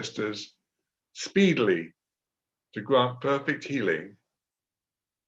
sisters speedily to grant perfect healing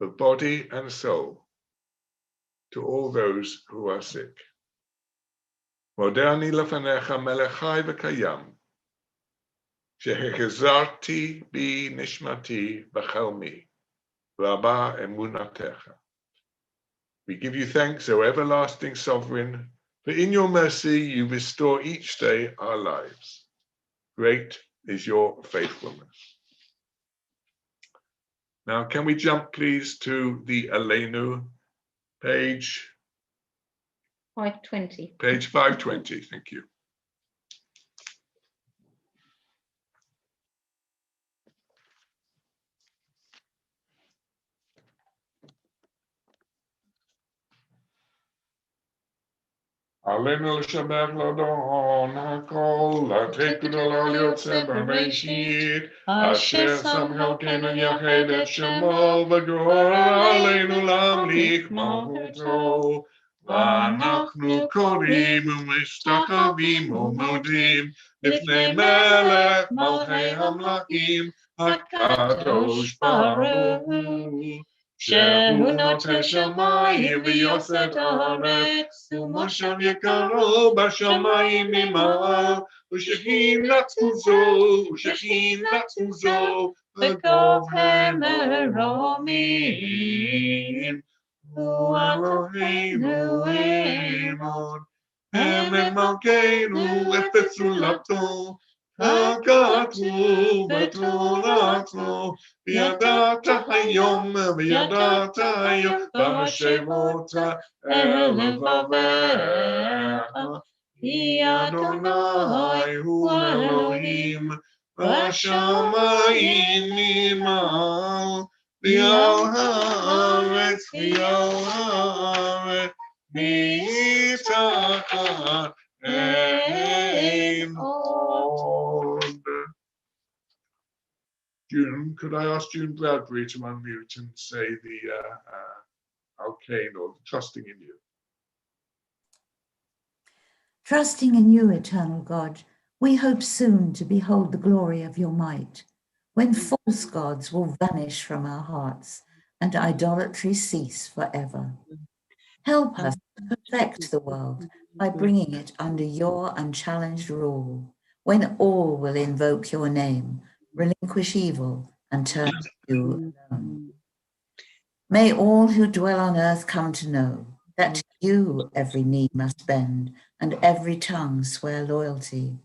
of body and soul to all those who are sick. מודה אני לפניך מלך חי וקיים, שהחזרתי בי נשמתי בחלמי, רבה אמונתך. We give you thanks, O everlasting sovereign, for in your mercy you restore each day our lives. Great is your faithfulness. Now, can we jump, please, to the Aleinu, page 520. Page 520, thank you. עלינו לשבח לאדון הכל, לתת גדולה ליוצא בראשית, אשר שם חלקנו יחד את שמו, וגורר עלינו להמליך מלכותו. ואנחנו קוראים ומשתחווים ומודים לפני מלך מלכי המלכים, הקדוש ברוך הוא. שהוא נוטה שמיים ויוסד הארץ, ומושב יקרו בשמיים ממעל, ושכין נצוזו, וגובה מרומים. הוא אלוהינו אמון, אמת מלכנו אפס סולתו, כתוב בתורתו, וידעת היום, במשאבות אל לבביך, כי אדוני הוא אלוהים, בשמיים ממעל, ועל הארץ מתחת אין עוד. June, could I ask June Bradbury to unmute and say the Alkane, or trusting in you? Trusting in you, eternal God, we hope soon to behold the glory of your might, when false gods will vanish from our hearts and idolatry cease forever. Help us to perfect the world by bringing it under your unchallenged rule, when all will invoke your name, relinquish evil, and turn to you alone. May all who dwell on earth come to know that to you every knee must bend and every tongue swear loyalty.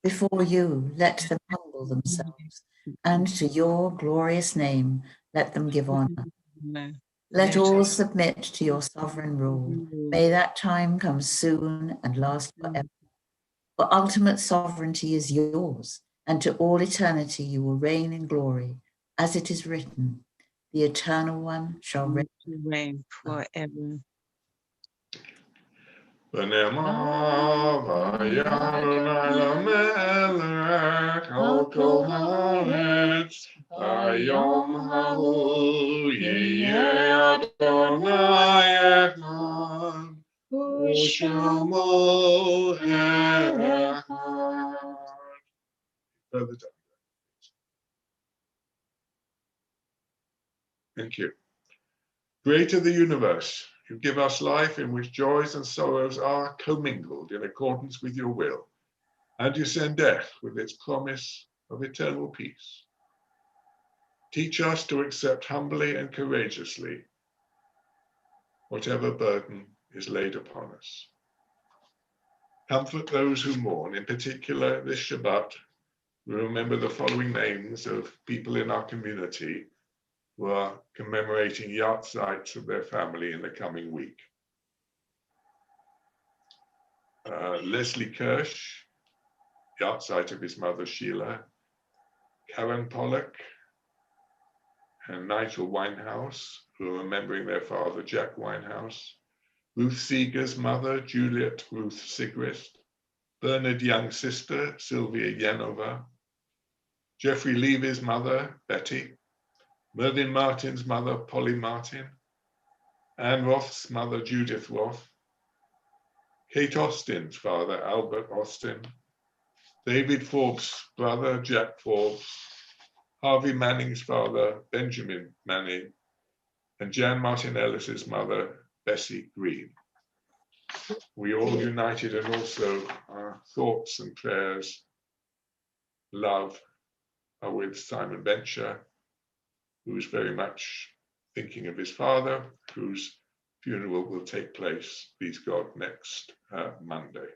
Before you, let them humble themselves, and to your glorious name, let them give honor. Let all submit to your sovereign rule. May that time come soon and last forever. For ultimate sovereignty is yours, and to all eternity you will reign in glory, as it is written, the Eternal One shall reign forever. ונאמר, והיה אדוני למלך על כל הארץ, היום ההוא יהיה אדוני אחד, ושמו אחד. Further down. Thank you. Creator of the universe, you give us life in which joys and sorrows are commingled in accordance with your will, and you send death with its promise of eternal peace. Teach us to accept humbly and courageously whatever burden is laid upon us. Comfort those who mourn, in particular this Shabbat. We remember the following names of people in our community who are commemorating yahrzeits of their family in the coming week. Leslie Kirsch, yahrzeit of his mother Sheila, Karen Pollock, and Nigel Winehouse, who are remembering their father Jack Winehouse, Ruth Seeger's mother Juliet Ruth Sigrist, Bernard Young's sister Sylvia Yenova, Jeffrey Levy's mother Betty, Mervyn Martin's mother, Polly Martin, Anne Roth's mother, Judith Roth, Kate Austin's father, Albert Austin, David Forbes' brother, Jack Forbes, Harvey Manning's father, Benjamin Manning, and Jan Martin Ellis's mother, Bessie Green. We all united, and also our thoughts and prayers, love, are with Simon Bencher, who is very much thinking of his father, whose funeral will take place, please God, next Monday.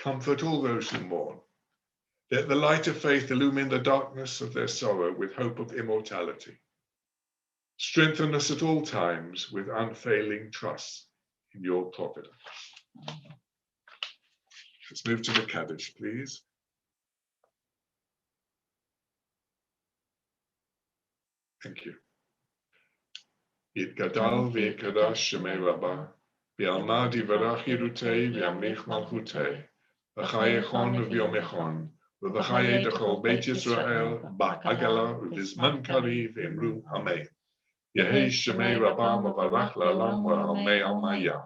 Comfort all those who mourn. Let the light of faith illumine the darkness of their sorrow with hope of immortality. Strengthen us at all times with unfailing trust in your providence. Let's move to the Kaddish, please. Thank you. Yitgadal v'yikadash shemei Rabba, v'yalma divarach yirutei v'yamlich malchutei, v'chayechon v'yomechon, v'chayei dechol Beit Yisrael, ba'agala v'bizman kari v'imru amen. Yehei shemei Rabba mavarach la'alam v'almei almaya.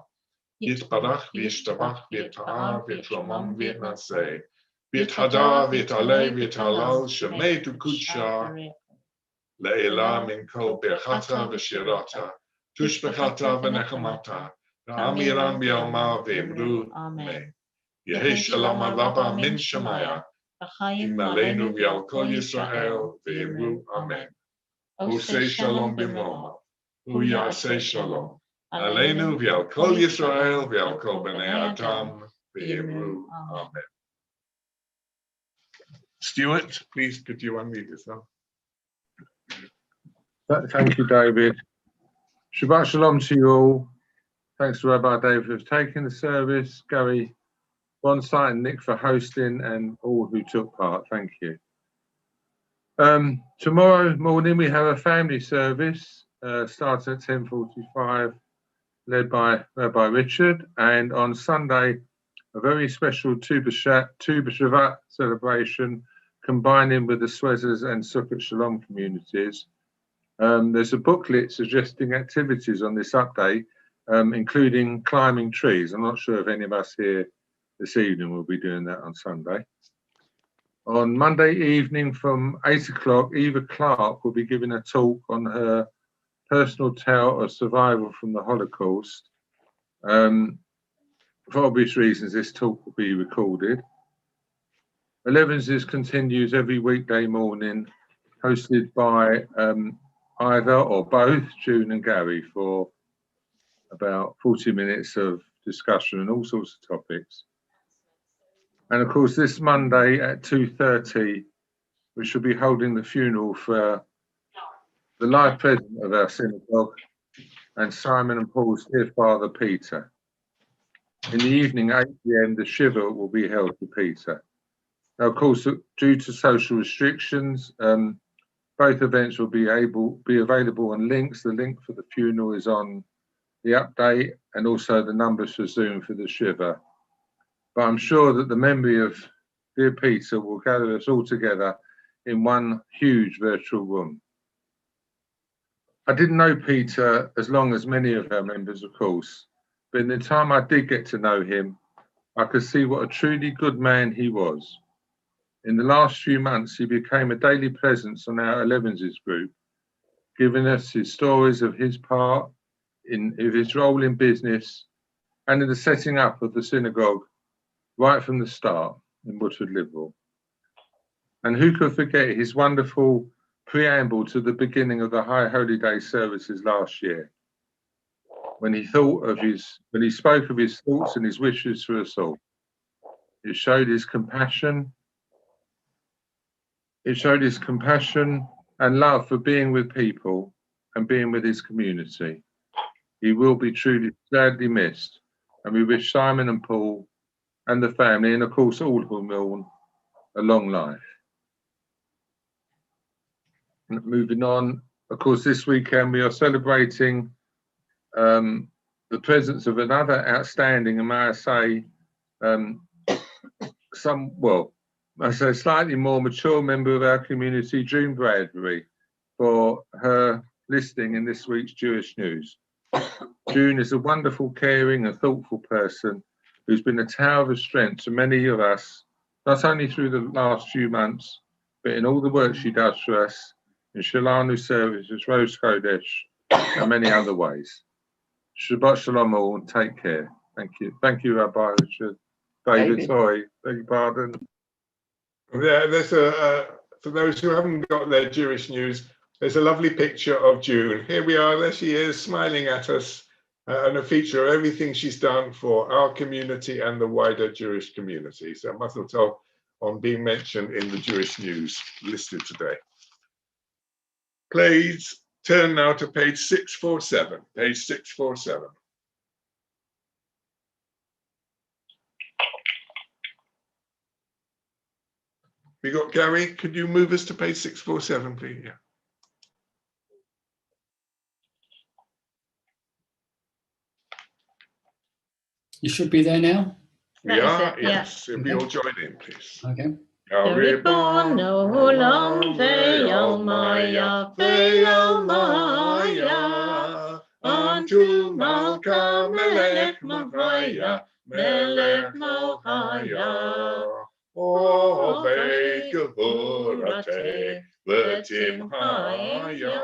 Yitbarach v'yishtabach v'yita'ah v'yitromam v'yitnaseh, v'yithada v'yitalei v'yitalal shemei tukudsha, Le'ela min kol berchata v'shirata, tushbechata v'nechamata, v'amiram b'yalma v'imru amen. Yehi shalom alaba min shamaya, im aleinu v'al kol Yisrael v'imru amen. Osei shalom b'moma, hu yaseh shalom, aleinu v'al kol Yisrael v'al kol b'nei Adam v'imru amen. Stuart, please could you unmute yourself? Thank you, David. Shabbat shalom to you all. Thanks to Rabbi David for taking the service, Gary, Bonsai and Nick for hosting, and all who took part. Thank you. Tomorrow morning we have a family service starting at 10:45, led by Rabbi Richard, and on Sunday a very special Tu B'Shavat celebration combining with the Swezers and Sukkot Shalom communities. There's a booklet suggesting activities on this update, including climbing trees. I'm not sure if any of us here this evening will be doing that on Sunday. On Monday evening from 8 o'clock, Eva Clark will be giving a talk on her personal tale of survival from the Holocaust. For obvious reasons, this talk will be recorded. 11's continues every weekday morning, hosted by either or both June and Gary for about 40 minutes of discussion and all sorts of topics. And of course, this Monday at 2:30, we shall be holding the funeral for the live president of our synagogue and Simon and Paul's dear father, Peter. In the evening, 8 p.m, the Shiva will be held for Peter. Now, of course, due to social restrictions, both events will be available on links. The link for the funeral is on the update, and also the numbers for Zoom for the Shiva. But I'm sure that the memory of dear Peter will gather us all together in one huge virtual room. I didn't know Peter as long as many of our members, of course, but in the time I did get to know him, I could see what a truly good man he was. In the last few months, he became a daily presence on our 11's group, giving us his stories of his part of his role in business and in the setting up of the synagogue right from the start in Woodford, Liverpool. And who could forget his wonderful preamble to the beginning of the High Holy Day services last year, when he spoke of his thoughts and his wishes for us all. It showed his compassion. It showed his compassion and love for being with people and being with his community. He will be truly sadly missed, and we wish Simon and Paul and the family, and of course all who mourn, a long life. And moving on, of course, this weekend we are celebrating the presence of another outstanding, and may I say, slightly more mature member of our community, June Bradbury, for her listing in this week's Jewish News. June is a wonderful, caring and thoughtful person who's been a tower of strength to many of us, not only through the last few months, but in all the work she does for us in Shalanu services, Rose Kodesh, and many other ways. Shabbat Shalom all, and take care. Thank you. Thank you, Rabbi Richard. David, sorry, beg your pardon. Yeah, there's for those who haven't got their Jewish news, there's a lovely picture of June. Here we are, there she is, smiling at us, and a feature of everything she's done for our community and the wider Jewish community. So Mazel Tov on being mentioned in the Jewish news listed today. Please turn now to page 647, page 647. We got Gary, could you move us to page 647, please? Yeah. You should be there now. We are, yes. If we all join in, please. Okay. Ribbon olam ve'almaya ve'almaya unto Malka melech Mohaya melech Mohaya Ovei gevurate v'timhaya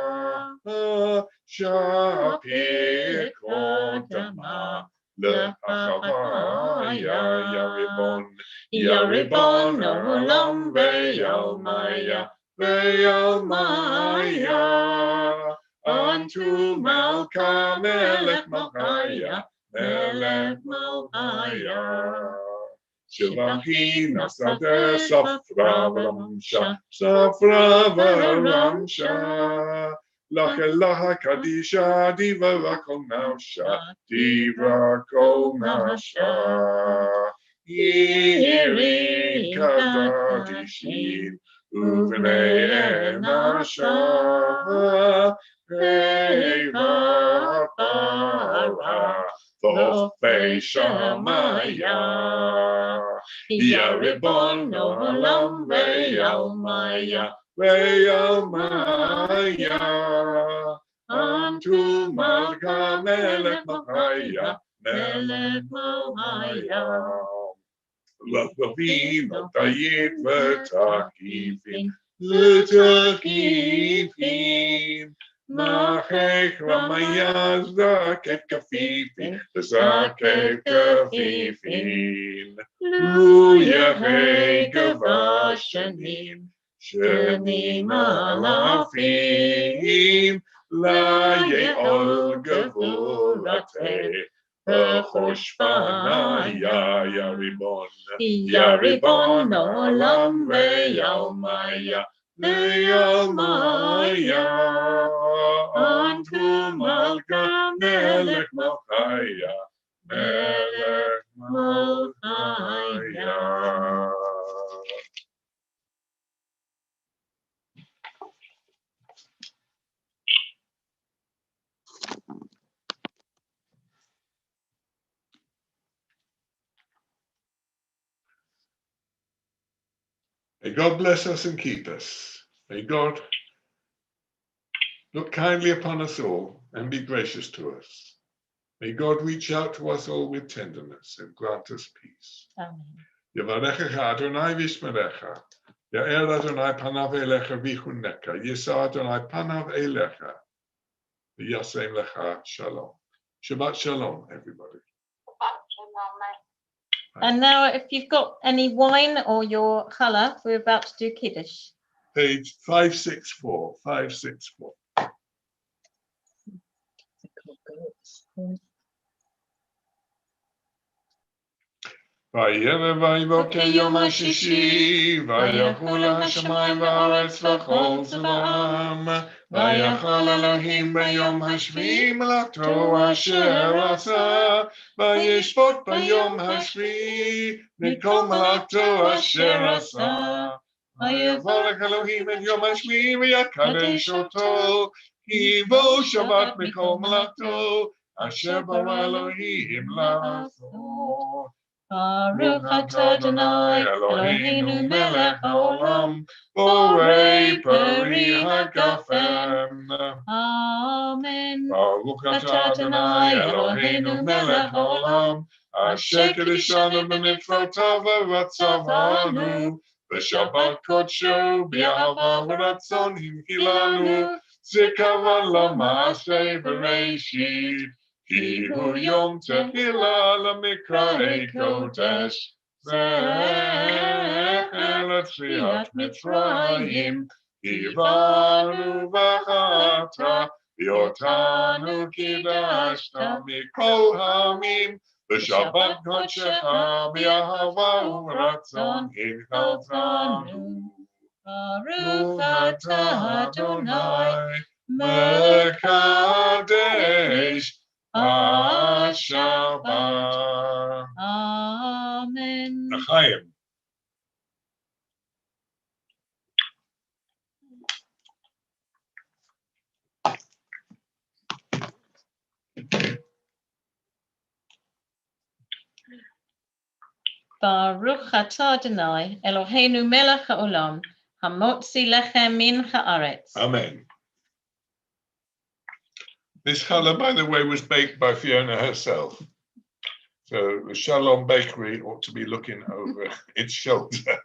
shapir kodama le'achavaya yaribon Yaribon olam ve'almaya ve'almaya unto Malka melech Mohaya melech Mohaya Shivahi nasade safra v'ramsha safra v'ramsha Lachelaha kadisha diva kol nasha diva kol nasha Yiri kadadishin uvnei enasha Eva bara v'ofei shamaya Yaribon olam ve'almaya ve'almaya unto Malka melech Mohaya melech Mohaya L'chavim al-tayit v'takifim l'takifim Machech ramayaz zakef kafifim zakef kafifim Luyahei gavashanim shanim alafim La ye'ol gavurate Choshvanaya Yaribon Yaribon olam ve'almaya ve'almaya unto Malka melech Mohaya melech Mohaya. May God bless us and keep us. May God look kindly upon us all and be gracious to us. May God reach out to us all with tenderness and grant us peace. Amen. Yevarechecha Adonai v'yishmerecha. Ya'er Adonai panav elecha v'yichuneka. Yisa Adonai panav elecha v'yasem lecha shalom. Shabbat shalom, everybody. And now, if you've got any wine or your challah, we're about to do Kiddush. Page 564, 564. Vayerev vayivoker yom hashishi, vayachol hashamayim va'aretz v'chol tzva'am, vayachal Elohim b'yom hashvi'i melachto asher asa, vayishpot b'yom hashvi'i mikol melachto asher asa. Vayevarech Elohim et yom hashvi'i v'yakadesh oto, ki bo Shabbat mikol melachto asher bara Elohim la'asot. Baruch atah Adonai Eloheinu melech haolam, Borei peri hagafen. Amen. Baruch atah Adonai Eloheinu melech haolam, Asher Kedishanu b'mitzvotav v'ratzavanu, v'Shabbat kodsho b'ahava v'ratzon himchilanu, zikaron l'maaseh b'reishit, ki hu yom tehila l'mikra'ei kodesh, zecher l'tziat Mitzrayim, Ivanu v'chata, Yotanu kidashta mikol hamim, V'Shabbat kodshecha b'ahava u'ratzon hinchaltanu. Baruch atah Adonai, Mekadesh HaShabbat. Amen. L'chaim. Baruch atah Adonai, Eloheinu melech haolam, hamotzi lechem min haaretz. Amen. This challah, by the way, was baked by Fiona herself. So the Shalom Bakery ought to be looking over its shoulder.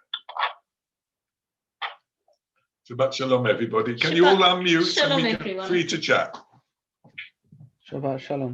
Shabbat Shalom, everybody. Can you all unmute? Shalom, so we can everyone. free to chat. Shabbat Shalom.